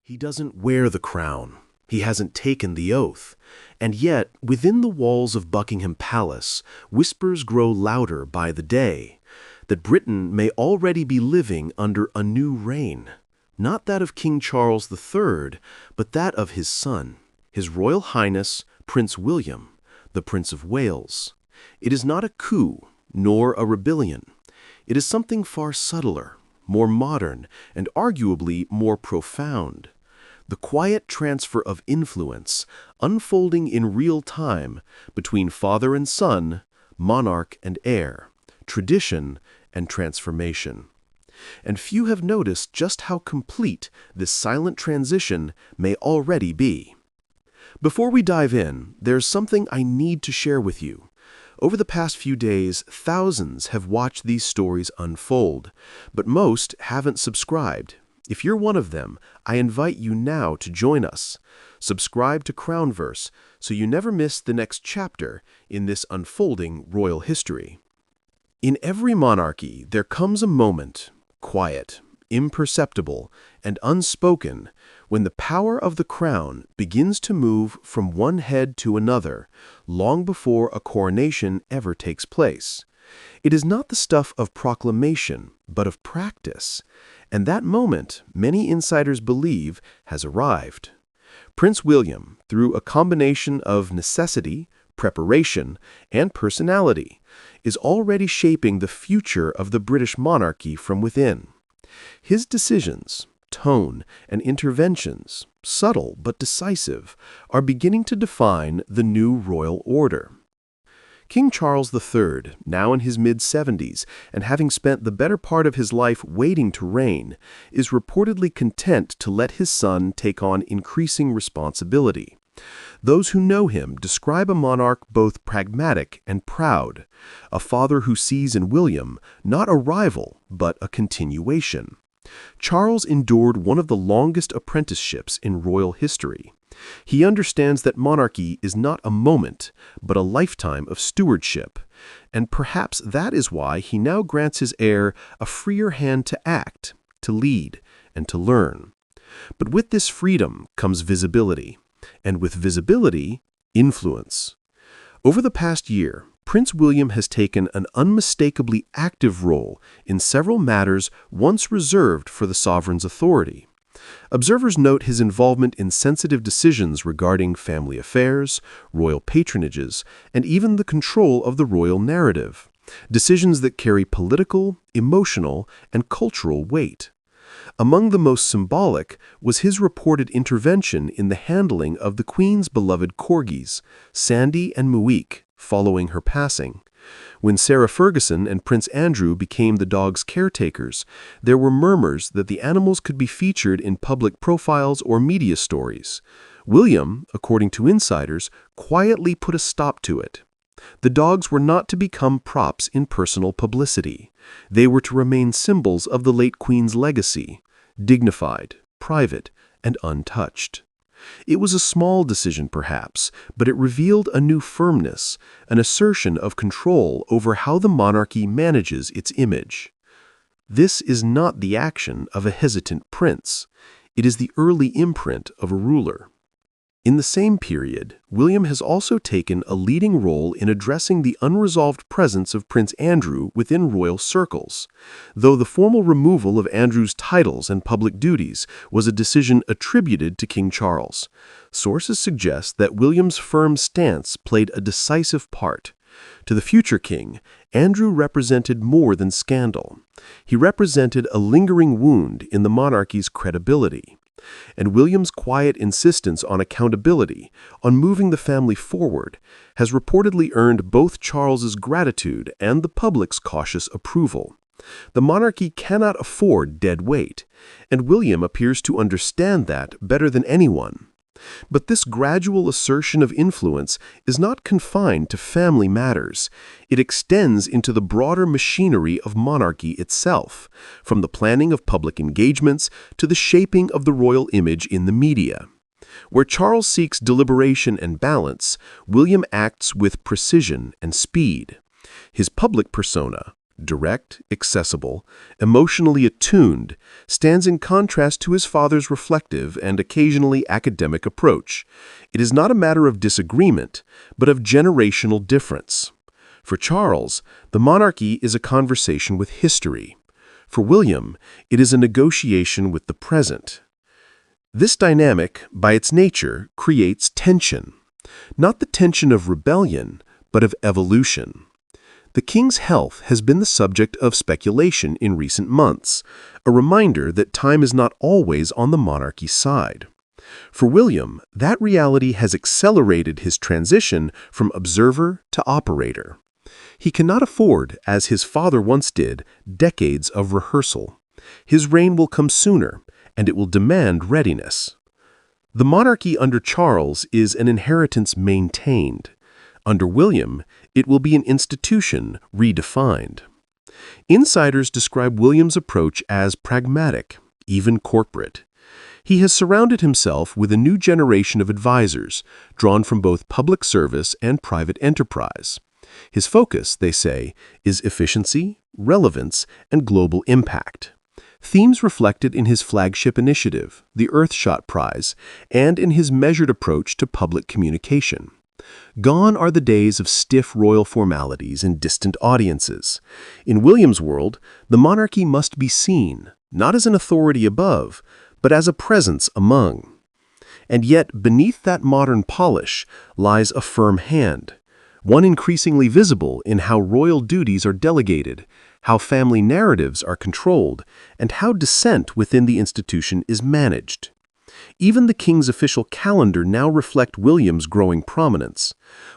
He doesn't wear the crown. He hasn't taken the oath. And yet, within the walls of Buckingham Palace, whispers grow louder by the day, that Britain may already be living under a new reign. Not that of King Charles III, but that of his son, His Royal Highness, Prince William, the Prince of Wales. It is not a coup, nor a rebellion. It is something far subtler, more modern, and arguably more profound. The quiet transfer of influence, unfolding in real time between father and son, monarch and heir, tradition and transformation. And few have noticed just how complete this silent transition may already be. Before we dive in, there's something I need to share with you. Over the past few days, thousands have watched these stories unfold, but most haven't subscribed. If you're one of them, I invite you now to join us. Subscribe to Crownverse so you never miss the next chapter in this unfolding royal history. In every monarchy, there comes a moment, quiet, imperceptible, and unspoken, when the power of the crown begins to move from one head to another, long before a coronation ever takes place. It is not the stuff of proclamation, but of practice, and that moment, many insiders believe, has arrived. Prince William, through a combination of necessity, preparation, and personality, is already shaping the future of the British monarchy from within. His decisions, tone, and interventions, subtle but decisive, are beginning to define the new royal order. King Charles III, now in his mid-70s and having spent the better part of his life waiting to reign, is reportedly content to let his son take on increasing responsibility. Those who know him describe a monarch both pragmatic and proud, a father who sees in William not a rival but a continuation. Charles endured one of the longest apprenticeships in royal history. He understands that monarchy is not a moment, but a lifetime of stewardship, and perhaps that is why he now grants his heir a freer hand to act, to lead, and to learn. But with this freedom comes visibility, and with visibility, influence. Over the past year, Prince William has taken an unmistakably active role in several matters once reserved for the sovereign's authority. Observers note his involvement in sensitive decisions regarding family affairs, royal patronages, and even the control of the royal narrative, decisions that carry political, emotional, and cultural weight. Among the most symbolic was his reported intervention in the handling of the Queen's beloved corgis, Sandy and Muick, following her passing. When Sarah Ferguson and Prince Andrew became the dog's caretakers, there were murmurs that the animals could be featured in public profiles or media stories. William, according to insiders, quietly put a stop to it. The dogs were not to become props in personal publicity. They were to remain symbols of the late Queen's legacy, dignified, private, and untouched. It was a small decision, perhaps, but it revealed a new firmness, an assertion of control over how the monarchy manages its image. This is not the action of a hesitant prince. It is the early imprint of a ruler. In the same period, William has also taken a leading role in addressing the unresolved presence of Prince Andrew within royal circles. Though the formal removal of Andrew's titles and public duties was a decision attributed to King Charles, sources suggest that William's firm stance played a decisive part. To the future king, Andrew represented more than scandal. He represented a lingering wound in the monarchy's credibility. And William's quiet insistence on accountability, on moving the family forward, has reportedly earned both Charles's gratitude and the public's cautious approval. The monarchy cannot afford dead weight, and William appears to understand that better than anyone. But this gradual assertion of influence is not confined to family matters. It extends into the broader machinery of monarchy itself, from the planning of public engagements to the shaping of the royal image in the media. Where Charles seeks deliberation and balance, William acts with precision and speed. His public persona, direct, accessible, emotionally attuned, stands in contrast to his father's reflective and occasionally academic approach. It is not a matter of disagreement, but of generational difference. For Charles, the monarchy is a conversation with history. For William, it is a negotiation with the present. This dynamic, by its nature, creates tension. Not the tension of rebellion, but of evolution. The king's health has been the subject of speculation in recent months, a reminder that time is not always on the monarchy's side. For William, that reality has accelerated his transition from observer to operator. He cannot afford, as his father once did, decades of rehearsal. His reign will come sooner, and it will demand readiness. The monarchy under Charles is an inheritance maintained. Under William, it will be an institution redefined. Insiders describe William's approach as pragmatic, even corporate. He has surrounded himself with a new generation of advisors, drawn from both public service and private enterprise. His focus, they say, is efficiency, relevance, and global impact. Themes reflected in his flagship initiative, the Earthshot Prize, and in his measured approach to public communication. Gone are the days of stiff royal formalities and distant audiences. In William's world, the monarchy must be seen, not as an authority above, but as a presence among. And yet, beneath that modern polish lies a firm hand, one increasingly visible in how royal duties are delegated, how family narratives are controlled, and how dissent within the institution is managed. Even the king's official calendar now reflects William's growing prominence.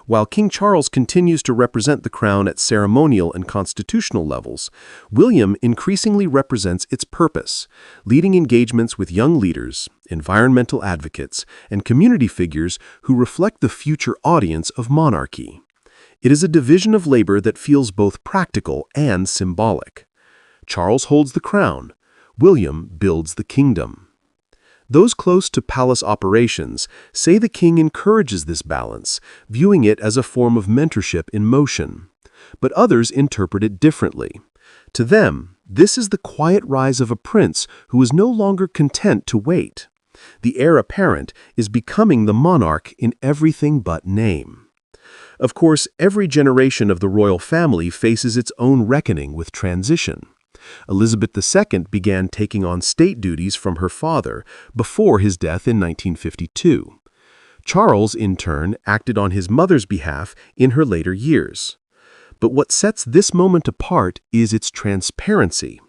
While King Charles continues to represent the crown at ceremonial and constitutional levels, William increasingly represents its purpose, leading engagements with young leaders, environmental advocates, and community figures who reflect the future audience of monarchy. It is a division of labor that feels both practical and symbolic. Charles holds the crown, William builds the kingdom. Those close to palace operations say the king encourages this balance, viewing it as a form of mentorship in motion. But others interpret it differently. To them, this is the quiet rise of a prince who is no longer content to wait. The heir apparent is becoming the monarch in everything but name. Of course, every generation of the royal family faces its own reckoning with transition. Elizabeth II began taking on state duties from her father before his death in 1952. Charles, in turn, acted on his mother's behalf in her later years. But what sets this moment apart is its transparency.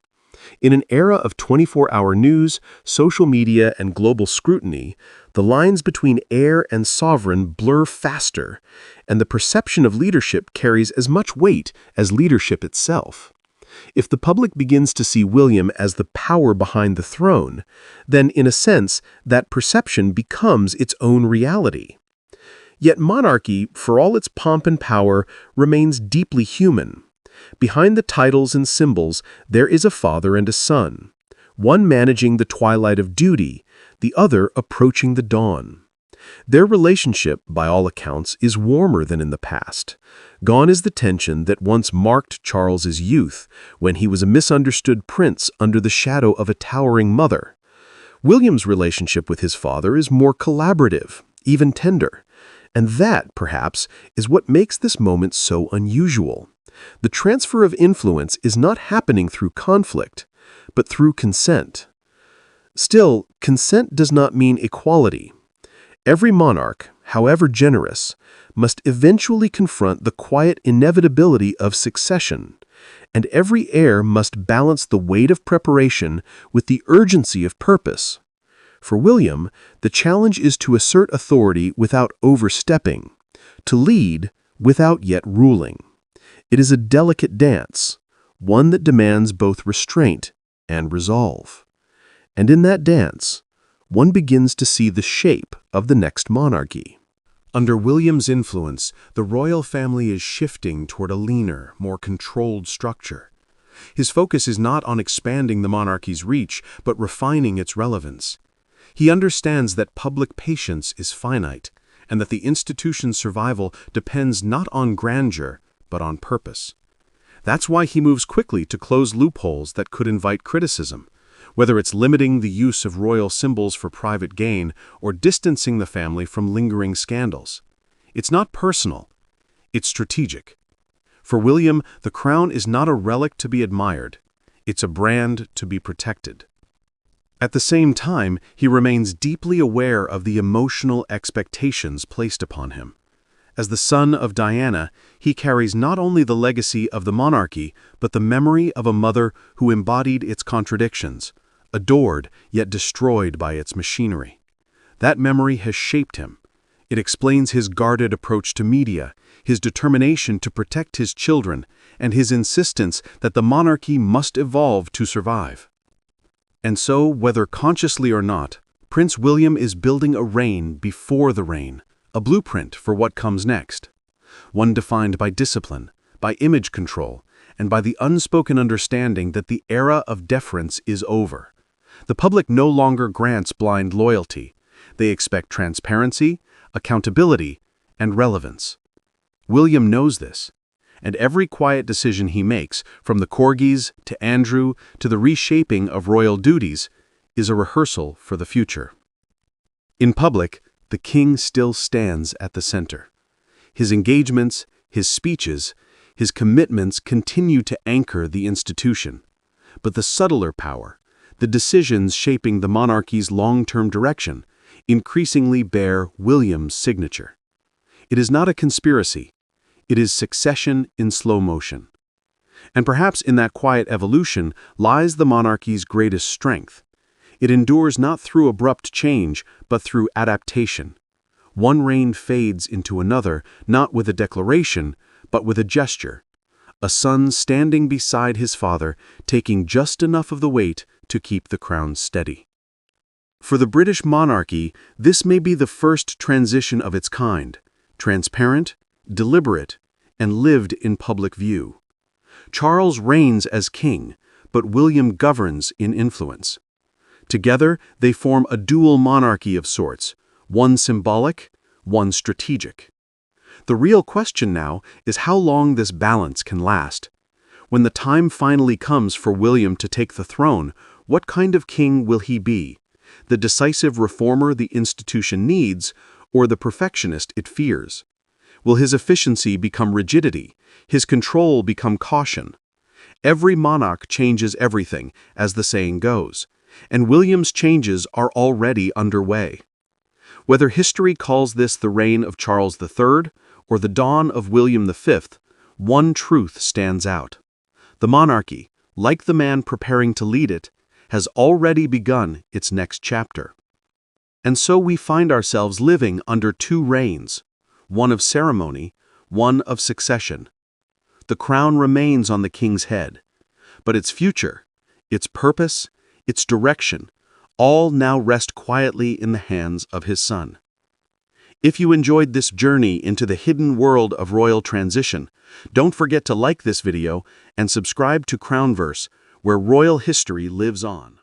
In an era of 24-hour news, social media, and global scrutiny, the lines between heir and sovereign blur faster, and the perception of leadership carries as much weight as leadership itself. If the public begins to see William as the power behind the throne, then, in a sense, that perception becomes its own reality. Yet monarchy, for all its pomp and power, remains deeply human. Behind the titles and symbols, there is a father and a son, one managing the twilight of duty, the other approaching the dawn. Their relationship, by all accounts, is warmer than in the past. Gone is the tension that once marked Charles's youth, when he was a misunderstood prince under the shadow of a towering mother. William's relationship with his father is more collaborative, even tender. And that, perhaps, is what makes this moment so unusual. The transfer of influence is not happening through conflict, but through consent. Still, consent does not mean equality. Every monarch, however generous, must eventually confront the quiet inevitability of succession, and every heir must balance the weight of preparation with the urgency of purpose. For William, the challenge is to assert authority without overstepping, to lead without yet ruling. It is a delicate dance, one that demands both restraint and resolve. And in that dance, one begins to see the shape of the next monarchy. Under William's influence, the royal family is shifting toward a leaner, more controlled structure. His focus is not on expanding the monarchy's reach, but refining its relevance. He understands that public patience is finite, and that the institution's survival depends not on grandeur, but on purpose. That's why he moves quickly to close loopholes that could invite criticism, whether it's limiting the use of royal symbols for private gain or distancing the family from lingering scandals. It's not personal, it's strategic. For William, the crown is not a relic to be admired, it's a brand to be protected. At the same time, he remains deeply aware of the emotional expectations placed upon him. As the son of Diana, he carries not only the legacy of the monarchy, but the memory of a mother who embodied its contradictions, adored yet destroyed by its machinery. That memory has shaped him. It explains his guarded approach to media, his determination to protect his children, and his insistence that the monarchy must evolve to survive. And so, whether consciously or not, Prince William is building a reign before the reign, a blueprint for what comes next. One defined by discipline, by image control, and by the unspoken understanding that the era of deference is over. The public no longer grants blind loyalty. They expect transparency, accountability, and relevance. William knows this, and every quiet decision he makes, from the corgis to Andrew to the reshaping of royal duties, is a rehearsal for the future. In public, the king still stands at the center. His engagements, his speeches, his commitments continue to anchor the institution. But the subtler power, the decisions shaping the monarchy's long-term direction, increasingly bear William's signature. It is not a conspiracy. It is succession in slow motion. And perhaps in that quiet evolution lies the monarchy's greatest strength. It endures not through abrupt change, but through adaptation. One reign fades into another, not with a declaration, but with a gesture. A son standing beside his father, taking just enough of the weight to keep the crown steady. For the British monarchy, this may be the first transition of its kind, transparent, deliberate, and lived in public view. Charles reigns as king, but William governs in influence. Together, they form a dual monarchy of sorts, one symbolic, one strategic. The real question now is how long this balance can last. When the time finally comes for William to take the throne, what kind of king will he be? The decisive reformer the institution needs, or the perfectionist it fears? Will his efficiency become rigidity, his control become caution? Every monarch changes everything, as the saying goes, and William's changes are already underway. Whether history calls this the reign of Charles III or the dawn of William V, one truth stands out. The monarchy, like the man preparing to lead it, has already begun its next chapter. And so we find ourselves living under two reigns, one of ceremony, one of succession. The crown remains on the king's head, but its future, its purpose, its direction, all now rest quietly in the hands of his son. If you enjoyed this journey into the hidden world of royal transition, don't forget to like this video and subscribe to Crownverse, where royal history lives on.